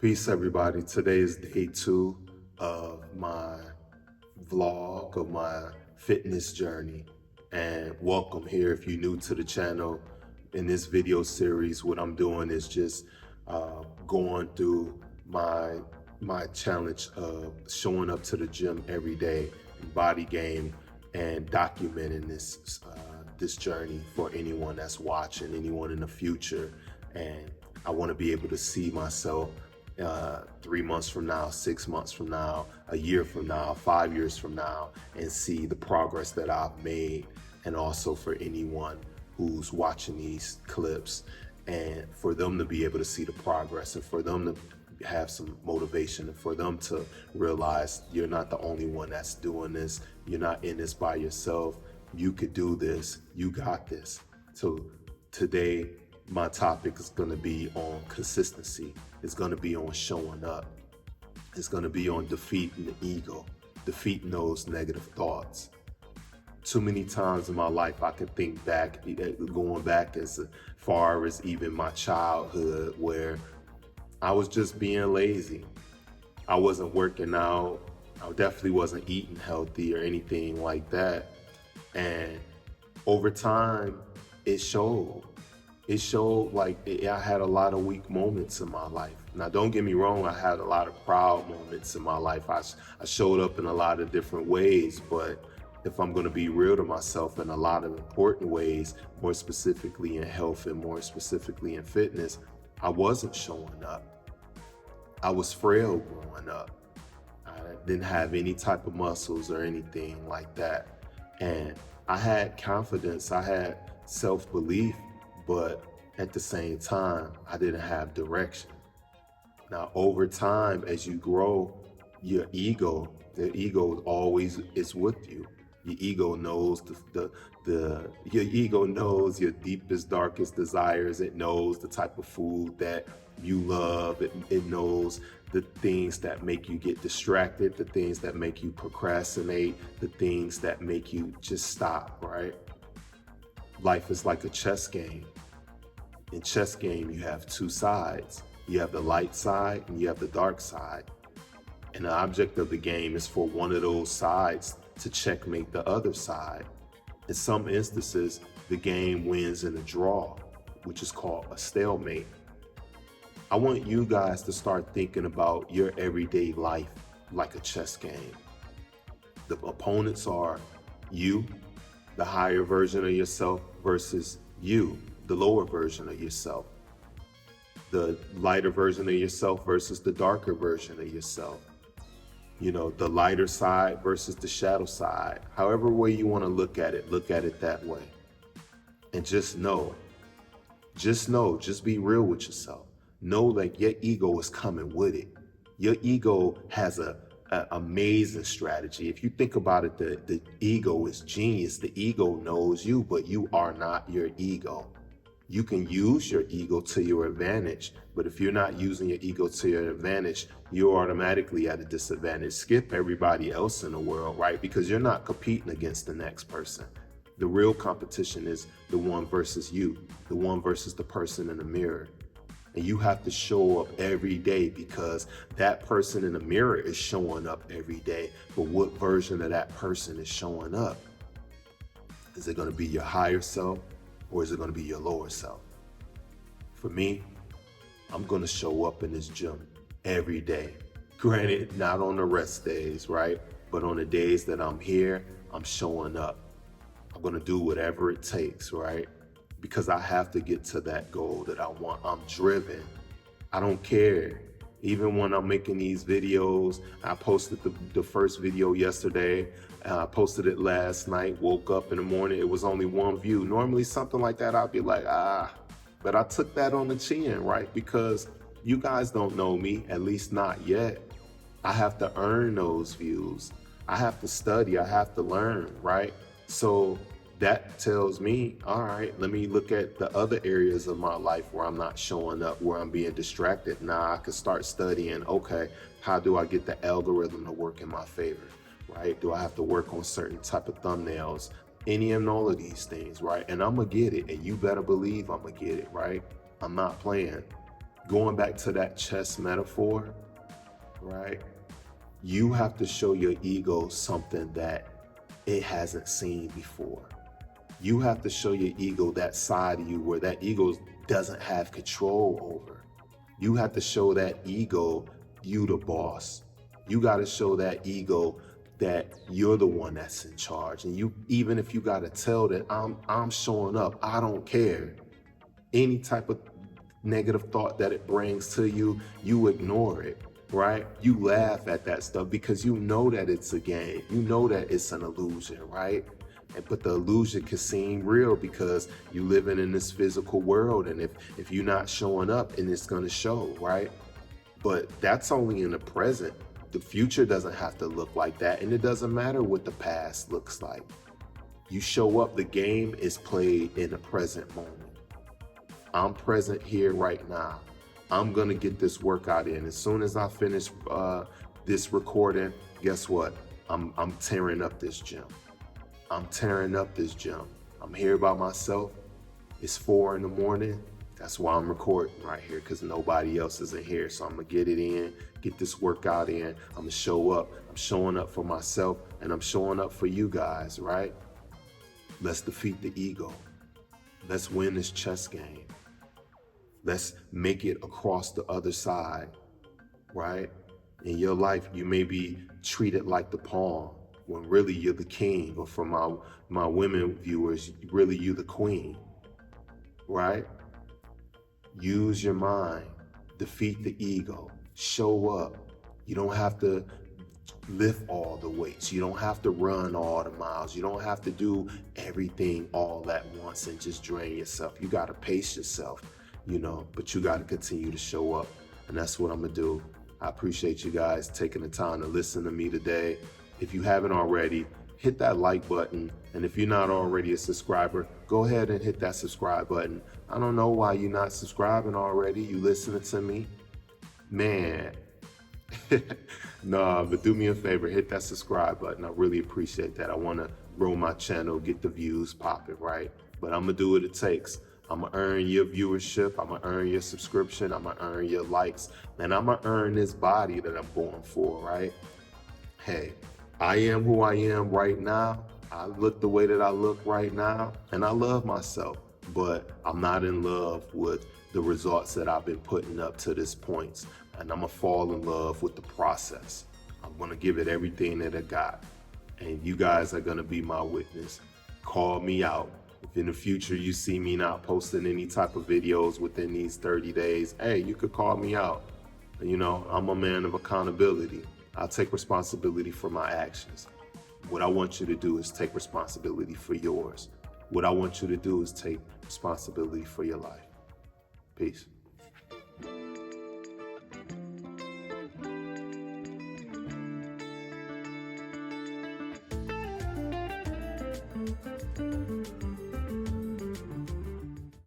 Peace, everybody. Today is day 2 of my vlog of my fitness journey. And welcome here if you're new to the channel. In this video series, what I'm doing is just going through my challenge of showing up to the gym every day, body game, and documenting this journey for anyone that's watching, anyone in the future. And I want to be able to see myself 3 months from now, 6 months from now, a year from now, 5 years from now, and see the progress that I've made. And also for anyone who's watching these clips, and for them to be able to see the progress, and for them to have some motivation, and for them to realize you're not the only one that's doing this. You're not in this by yourself. You could do this. You got this. So today, my topic is going to be on consistency. It's going to be on showing up. It's going to be on defeating the ego, defeating those negative thoughts. Too many times in my life, I can think back, going back as far as even my childhood, where I was just being lazy. I wasn't working out. I definitely wasn't eating healthy or anything like that. And over time, it showed. It showed I had a lot of weak moments in my life. Now, don't get me wrong, I had a lot of proud moments in my life. I showed up in a lot of different ways, but if I'm gonna be real to myself, in a lot of important ways, more specifically in health and more specifically in fitness, I wasn't showing up. I was frail growing up. I didn't have any type of muscles or anything like that. And I had confidence, I had self-belief, but at the same time, I didn't have direction. Now, over time, as you grow, the ego always is with you. Your ego knows your ego knows your deepest, darkest desires. It knows the type of food that you love. It knows the things that make you get distracted, the things that make you procrastinate, the things that make you just stop, right? Life is like a chess game. In chess game, you have two sides. You have the light side and you have the dark side. And the object of the game is for one of those sides to checkmate the other side. In some instances, the game wins in a draw, which is called a stalemate. I want you guys to start thinking about your everyday life like a chess game. The opponents are you, the higher version of yourself, versus you, the lower version of yourself. The lighter version of yourself versus the darker version of yourself. You know, the lighter side versus the shadow side. However way you want to look at it that way. And just be real with yourself. Know that your ego is coming with it. Your ego has an amazing strategy. If you think about it, the ego is genius. The ego knows you, but you are not your ego. You can use your ego to your advantage, but if you're not using your ego to your advantage, you're automatically at a disadvantage. Skip everybody else in the world, right? Because you're not competing against the next person. The real competition is the one versus you, the one versus the person in the mirror. And you have to show up every day, because that person in the mirror is showing up every day. But what version of that person is showing up? Is it going to be your higher self, or is it going to be your lower self? For me, I'm going to show up in this gym every day. Granted, not on the rest days, right? But on the days that I'm here, I'm showing up. I'm going to do whatever it takes, right? Because I have to get to that goal that I want. I'm driven. I don't care. Even when I'm making these videos, I posted the first video yesterday. I posted it last night, woke up in the morning, it was only one view. Normally something like that, I'd be like, but I took that on the chin, right? Because you guys don't know me, at least not yet. I have to earn those views. I have to study, I have to learn, right? So that tells me, all right, let me look at the other areas of my life where I'm not showing up, where I'm being distracted. Now I can start studying, okay, how do I get the algorithm to work in my favor, right? Do I have to work on certain type of thumbnails? Any and all of these things, right? And I'm gonna get it, and you better believe I'm gonna get it, right? I'm not playing. Going back to that chess metaphor, right? You have to show your ego something that it hasn't seen before. You have to show your ego that side of you where that ego doesn't have control over. You have to show that ego you the boss. You got to show that ego that you're the one that's in charge. And you, even if you got to tell that I'm showing up, I don't care. Any type of negative thought that it brings to you, you ignore it, right? You laugh at that stuff because you know that it's a game. You know that it's an illusion, right? But the illusion can seem real because you living in this physical world, and if you're not showing up, and it's gonna show, right? But that's only in the present. The future doesn't have to look like that, and it doesn't matter what the past looks like. You show up, the game is played in the present moment. I'm present here right now. I'm gonna get this workout in. As soon as I finish this recording, guess what? I'm tearing up this gym. I'm tearing up this gym. I'm here by myself. It's 4 a.m. That's why I'm recording right here, because nobody else isn't here. So I'm gonna get it in, get this workout in. I'm gonna show up. I'm showing up for myself, and I'm showing up for you guys, right? Let's defeat the ego. Let's win this chess game. Let's make it across the other side, right? In your life, you may be treated like the pawn when really you're the king, or for my women viewers, really you the queen, right? Use your mind, defeat the ego, show up. You don't have to lift all the weights. You don't have to run all the miles. You don't have to do everything all at once and just drain yourself. You gotta pace yourself, but you gotta continue to show up. And that's what I'm gonna do. I appreciate you guys taking the time to listen to me today. If you haven't already, hit that like button. And if you're not already a subscriber, go ahead and hit that subscribe button. I don't know why you're not subscribing already. You listening to me? Man. Nah, but do me a favor, hit that subscribe button. I really appreciate that. I want to grow my channel, get the views popping, right? But I'm going to do what it takes. I'm going to earn your viewership. I'm going to earn your subscription. I'm going to earn your likes. And I'm going to earn this body that I'm going for, right? Hey, I am who I am right now. I look the way that I look right now, and I love myself, but I'm not in love with the results that I've been putting up to this point. And I'm gonna fall in love with the process. I'm gonna give it everything that I got. And you guys are gonna be my witness. Call me out. If in the future you see me not posting any type of videos within these 30 days, hey, you could call me out. I'm a man of accountability. I'll take responsibility for my actions. What I want you to do is take responsibility for yours. What I want you to do is take responsibility for your life. Peace.